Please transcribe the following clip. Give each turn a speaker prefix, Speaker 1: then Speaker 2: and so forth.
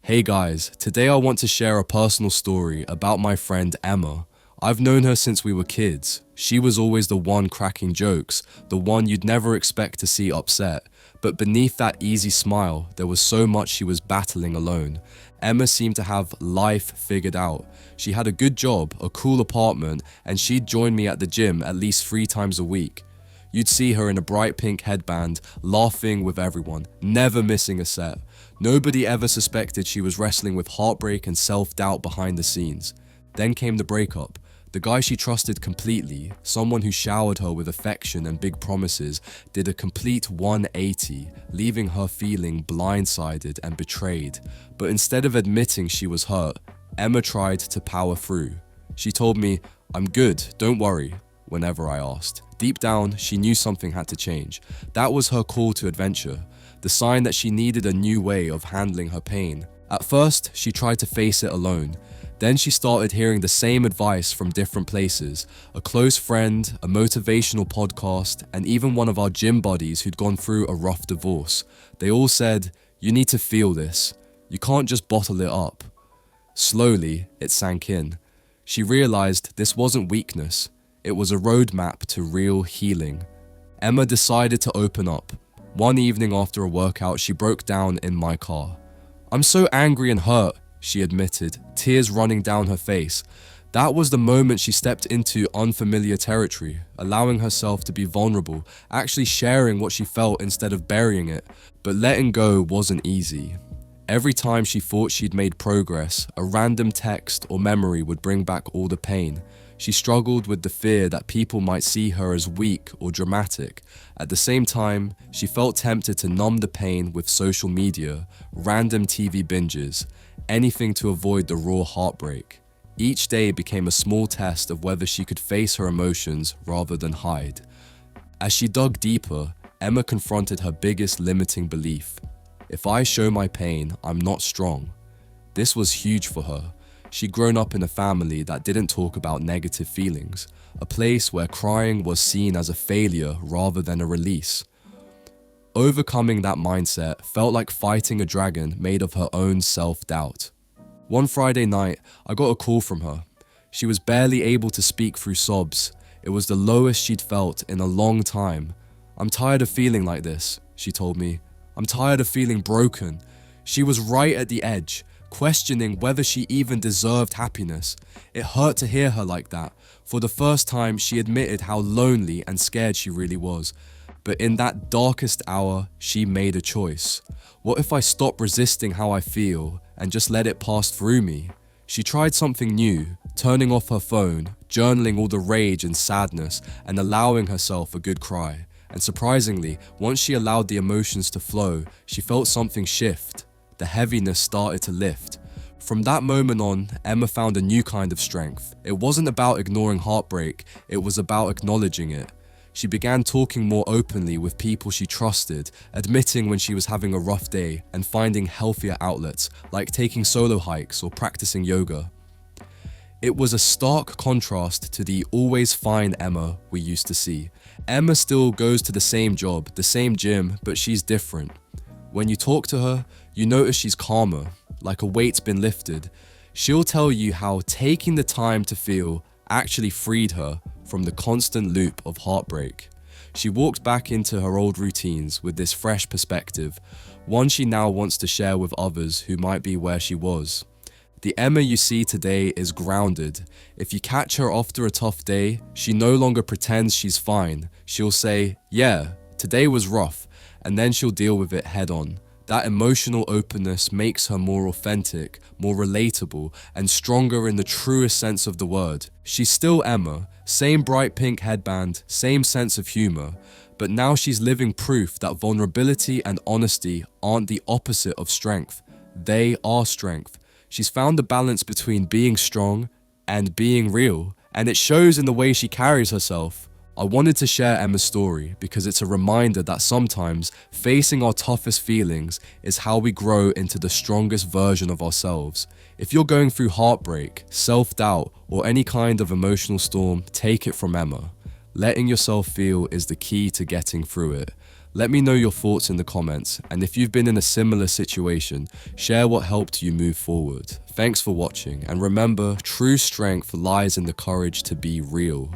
Speaker 1: Hey guys, today I want to share a personal story about my friend Emma. I've known her since we were kids. She was always the one cracking jokes, the one you'd never expect to see upset. But beneath that easy smile, there was so much she was battling alone. Emma seemed to have life figured out. She had a good job, a cool apartment, and she'd join me at the gym at least 3 times a week. You'd see her in a bright pink headband, laughing with everyone, never missing a set. Nobody ever suspected she was wrestling with heartbreak and self-doubt behind the scenes. Then came the breakup. The guy she trusted completely, someone who showered her with affection and big promises, did a complete 180, leaving her feeling blindsided and betrayed. But instead of admitting she was hurt, Emma tried to power through. She told me, "I'm good, don't worry," whenever I asked. Deep down, she knew something had to change. That was her call to adventure, the sign that she needed a new way of handling her pain. At first, she tried to face it alone. Then she started hearing the same advice from different places. A close friend, a motivational podcast, and even one of our gym buddies who'd gone through a rough divorce. They all said, "You need to feel this. You can't just bottle it up." Slowly, it sank in. She realized this wasn't weakness. It was a roadmap to real healing. Emma decided to open up. One evening after a workout, she broke down in my car. "I'm so angry and hurt," she admitted, tears running down her face. That was the moment she stepped into unfamiliar territory, allowing herself to be vulnerable, actually sharing what she felt instead of burying it. But letting go wasn't easy. Every time she thought she'd made progress, a random text or memory would bring back all the pain. She struggled with the fear that people might see her as weak or dramatic. At the same time, she felt tempted to numb the pain with social media, random TV binges, anything to avoid the raw heartbreak. Each day became a small test of whether she could face her emotions rather than hide. As she dug deeper, Emma confronted her biggest limiting belief. "If I show my pain, I'm not strong." This was huge for her. She'd grown up in a family that didn't talk about negative feelings, a place where crying was seen as a failure rather than a release. Overcoming that mindset felt like fighting a dragon made of her own self-doubt. One Friday night, I got a call from her. She was barely able to speak through sobs. It was the lowest she'd felt in a long time. "I'm tired of feeling like this," she told me. "I'm tired of feeling broken." She was right at the edge, questioning whether she even deserved happiness. It hurt to hear her like that. For the first time, she admitted how lonely and scared she really was. But in that darkest hour, she made a choice. What if I stop resisting how I feel and just let it pass through me? She tried something new, turning off her phone, journaling all the rage and sadness, and allowing herself a good cry. And surprisingly, once she allowed the emotions to flow, she felt something shift. The heaviness started to lift. From that moment on, Emma found a new kind of strength. It wasn't about ignoring heartbreak, it was about acknowledging it. She began talking more openly with people she trusted, admitting when she was having a rough day, and finding healthier outlets, like taking solo hikes or practicing yoga. It was a stark contrast to the always fine Emma we used to see. Emma still goes to the same job, the same gym, but she's different. When you talk to her, you notice she's calmer, like a weight's been lifted. She'll tell you how taking the time to feel actually freed her from the constant loop of heartbreak. She walked back into her old routines with this fresh perspective, one she now wants to share with others who might be where she was. The Emma you see today is grounded. If you catch her after a tough day, she no longer pretends she's fine. She'll say, "Yeah, today was rough," and then she'll deal with it head on. That emotional openness makes her more authentic, more relatable, and stronger in the truest sense of the word. She's still Emma, same bright pink headband, same sense of humor, but now she's living proof that vulnerability and honesty aren't the opposite of strength. They are strength. She's found the balance between being strong and being real, and it shows in the way she carries herself. I wanted to share Emma's story because it's a reminder that sometimes facing our toughest feelings is how we grow into the strongest version of ourselves. If you're going through heartbreak, self-doubt, or any kind of emotional storm, take it from Emma. Letting yourself feel is the key to getting through it. Let me know your thoughts in the comments, and if you've been in a similar situation, share what helped you move forward. Thanks for watching, and remember, true strength lies in the courage to be real.